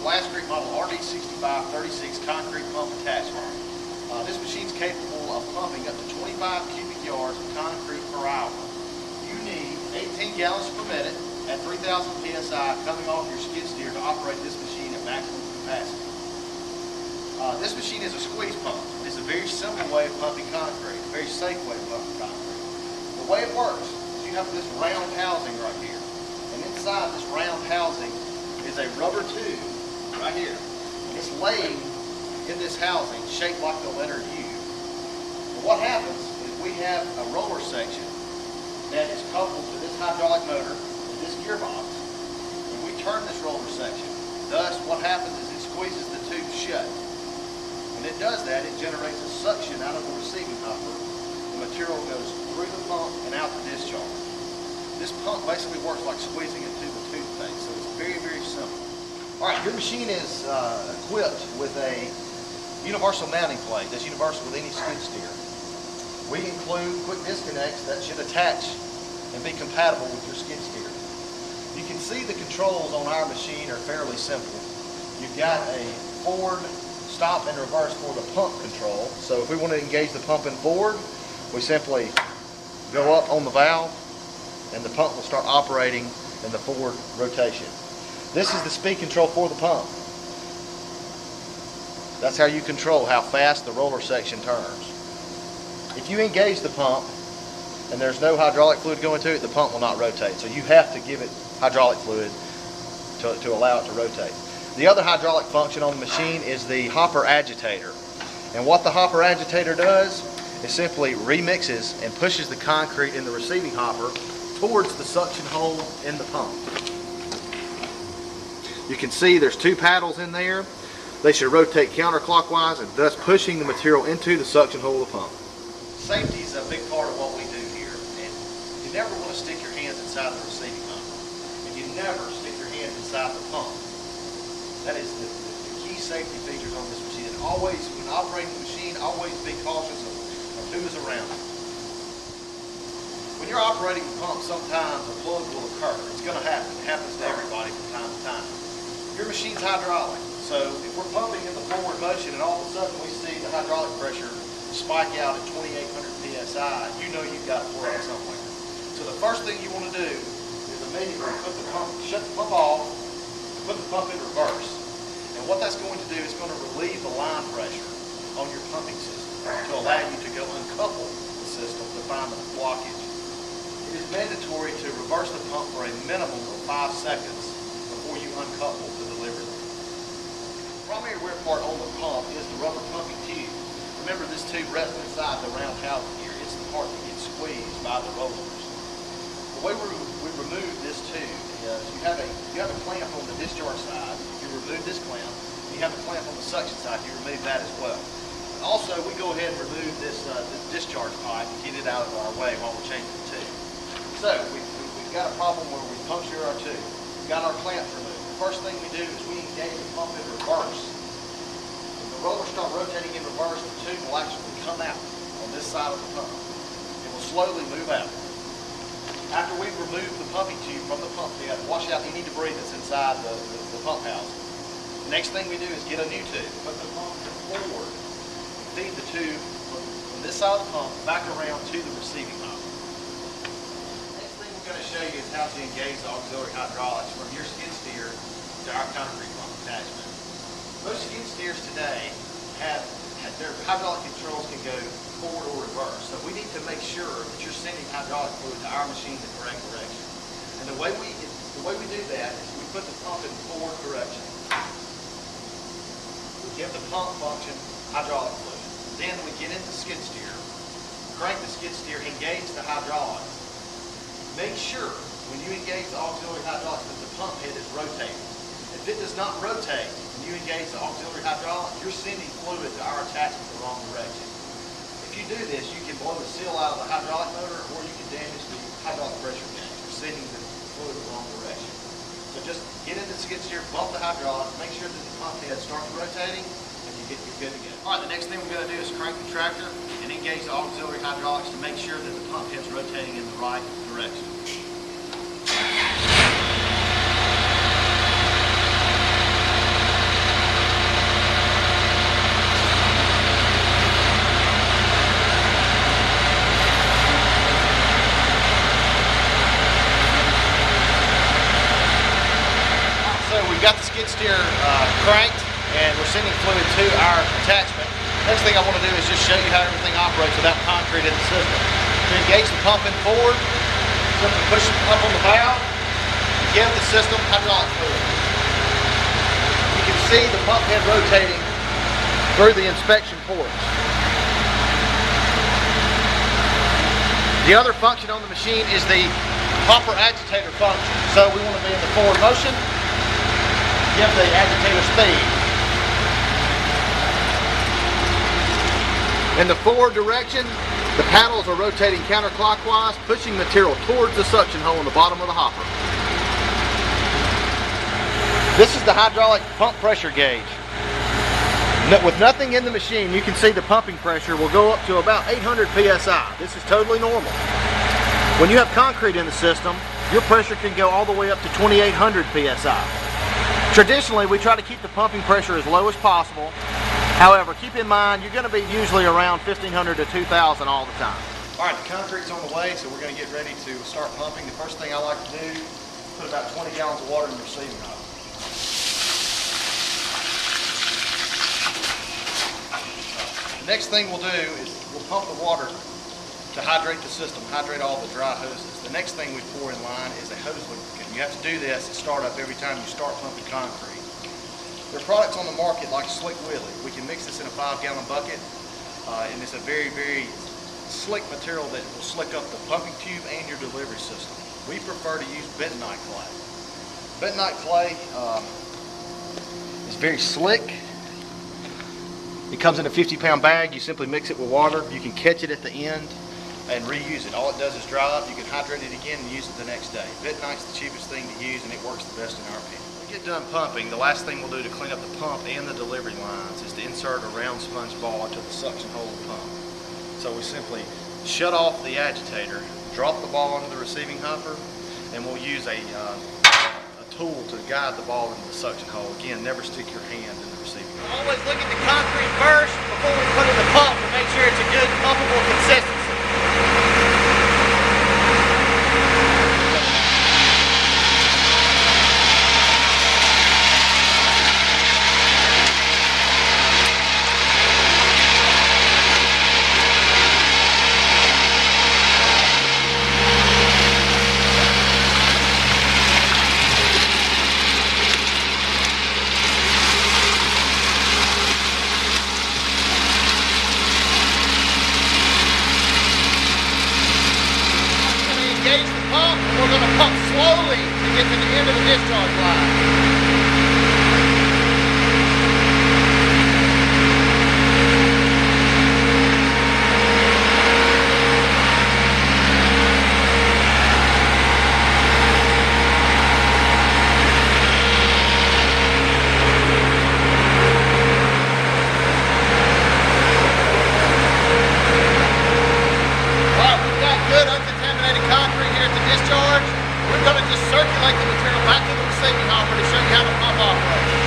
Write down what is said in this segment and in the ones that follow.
Blastcrete model RD6536 concrete pump attachment. This machine is capable of pumping up to 25 cubic yards of concrete per hour. You need 18 gallons per minute at 3,000 psi coming off your skid steer to operate this machine at maximum capacity. This machine is a squeeze pump. It's a very simple way of pumping concrete, a very safe way of pumping concrete. The way it works is you have this round housing right here, and inside this round housing is a rubber tube right here. It's laid in this housing shaped like the letter U. And what happens is we have a roller section that is coupled to this hydraulic motor and this gearbox, and we turn this roller section. Thus, what happens is it squeezes the tube shut. When it does that, it generates a suction out of the receiving hopper. The material goes through the pump and out the discharge. This pump basically works like squeezing a tube of toothpaste, so it's very, very simple. All right, your machine is equipped with a universal mounting plate that's universal with any skid steer. We include quick disconnects that should attach and be compatible with your skid steer. You can see the controls on our machine are fairly simple. You've got a forward, stop, and reverse for the pump control. So if we want to engage the pump in forward, we simply go up on the valve and the pump will start operating in the forward rotation. This is the speed control for the pump. That's how you control how fast the roller section turns. If you engage the pump and there's no hydraulic fluid going to it, the pump will not rotate. So you have to give it hydraulic fluid to allow it to rotate. The other hydraulic function on the machine is the hopper agitator. And what the hopper agitator does is simply remixes and pushes the concrete in the receiving hopper towards the suction hole in the pump. You can see there's two paddles in there. They should rotate counterclockwise and thus pushing the material into the suction hole of the pump. Safety is a big part of what we do here, and you never want to stick your hands inside the receiving hopper, and you never stick your hands inside the pump. That is the key safety features on this machine. And always, when operating the machine, always be cautious of who is around you. When you're operating the pump, sometimes a plug will occur. It's going to happen. It happens to everybody from time to time. Your machine's hydraulic, so if we're pumping in the forward motion and all of a sudden we see the hydraulic pressure spike out at 2,800 psi, you know you've got a plug somewhere. So the first thing you want to do is immediately shut the pump off, put the pump in reverse. And what that's going to do is going to relieve the line pressure on your pumping system to allow you to go uncouple the system to find the blockage. It is mandatory to reverse the pump for a minimum of 5 seconds before you uncouple to deliver them. The primary wear part on the pump is the rubber pumping tube. Remember, this tube rests inside the round housing here. It's the part that gets squeezed by the rollers. The way we remove this tube is you have a clamp on the discharge side. You remove this clamp. You have a clamp on the suction side. You remove that as well. And also, we go ahead and remove this discharge pipe and get it out of our way while we're changing the tube. So we've got a problem where we puncture our tube. We've got our clamps removed. The first thing we do is we engage the pump in reverse. When the rollers start rotating in reverse, the tube will actually come out on this side of the pump. It will slowly move out. After we've removed the pumping tube from the pump head, wash out any debris that's inside the pump housing. The next thing we do is get a new tube, put the pump forward, feed the tube from this side of the pump back around to the receiving hopper. Next thing we're going to show you is how to engage the auxiliary hydraulics from your skid steer to our concrete pump attachment. Most skid steers today have their hydraulic controls can go forward or reverse. So we need to make sure that you're sending hydraulic fluid to our machine in the correct direction. And the way we do that is we put the pump in forward direction. We give the pump function hydraulic fluid. Then we get into skid steer, crank the skid steer, engage the hydraulics. Make sure when you engage the auxiliary hydraulics that the pump head is rotating. If it does not rotate when you engage the auxiliary hydraulic, you're sending fluid to our attachment the wrong direction. If you do this, you can blow the seal out of the hydraulic motor or you can damage the hydraulic pressure gauge. You're sending the fluid the wrong direction. So just get into the skid steer, bump the hydraulic, make sure that the pump head starts rotating, and you're good to go. All right, the next thing we're going to do is crank the tractor and engage the auxiliary hydraulics to make sure that the pump head's rotating in the right direction. we've got the skid steer cranked and we're sending fluid to our attachment. Next thing I want to do is just show you how everything operates without concrete in the system. To engage the pump in forward, simply push up on the valve, give the system hydraulic fluid. You can see the pump head rotating through the inspection ports. The other function on the machine is the hopper agitator function. So we want to be in the forward motion, give the agitator speed. In the forward direction, the paddles are rotating counterclockwise, pushing material towards the suction hole in the bottom of the hopper. This is the hydraulic pump pressure gauge. With nothing in the machine, you can see the pumping pressure will go up to about 800 psi. This is totally normal. When you have concrete in the system, your pressure can go all the way up to 2800 psi. Traditionally, we try to keep the pumping pressure as low as possible. However, keep in mind, you're going to be usually around 1500 to 2000 all the time. All right, the concrete's on the way, so we're going to get ready to start pumping. The first thing I like to do is put about 20 gallons of water in the receiving hopper. The next thing we'll do is we'll pump the water to hydrate the system, hydrate all the dry hoses. The next thing we pour in line is a hose lubricant. You have to do this at startup every time you start pumping concrete. There are products on the market like Slick Willy. We can mix this in a 5-gallon bucket, and it's a very, very slick material that will slick up the pumping tube and your delivery system. We prefer to use bentonite clay. Bentonite clay is very slick. It comes in a 50-pound bag. You simply mix it with water. You can catch it at the end and reuse it. All it does is dry up. You can hydrate it again and use it the next day. Bentonite's the cheapest thing to use, and it works the best in our opinion. When we get done pumping, the last thing we'll do to clean up the pump and the delivery lines is to insert a round sponge ball into the suction hole of the pump. So we simply shut off the agitator, drop the ball into the receiving hopper, and we'll use a tool to guide the ball into the suction hole. Again, never stick your hand in the receiving hole. Always look at the concrete first before we put in the pump to make sure it's a good pumpable consistency. Engage the pump, and we're going to pump slowly to get to the end of the discharge line. Concrete here at the discharge. We're going to just circulate the material back to the receiving hopper to show you how the pump operates.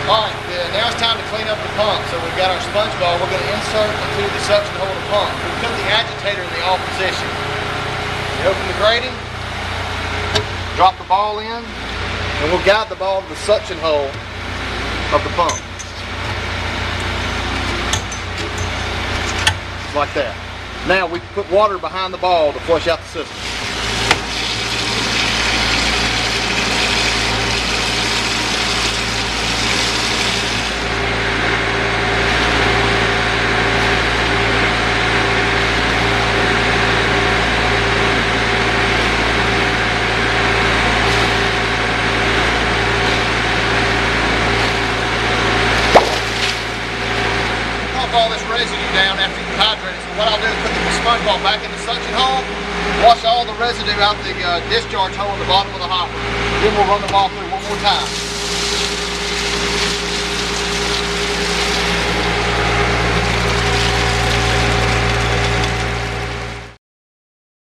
Alright, now it's time to clean up the pump. So we've got our sponge ball we're going to insert into the suction hole of the pump. We put the agitator in the off position. You open the grating, drop the ball in, and we'll guide the ball to the suction hole of the pump. Just like that. Now we put water behind the ball to flush out the system. All this residue down after you hydrate it. So what I'll do is put the sponge ball back in the suction hole, wash all the residue out the discharge hole in the bottom of the hopper. Then we'll run the ball through one more time.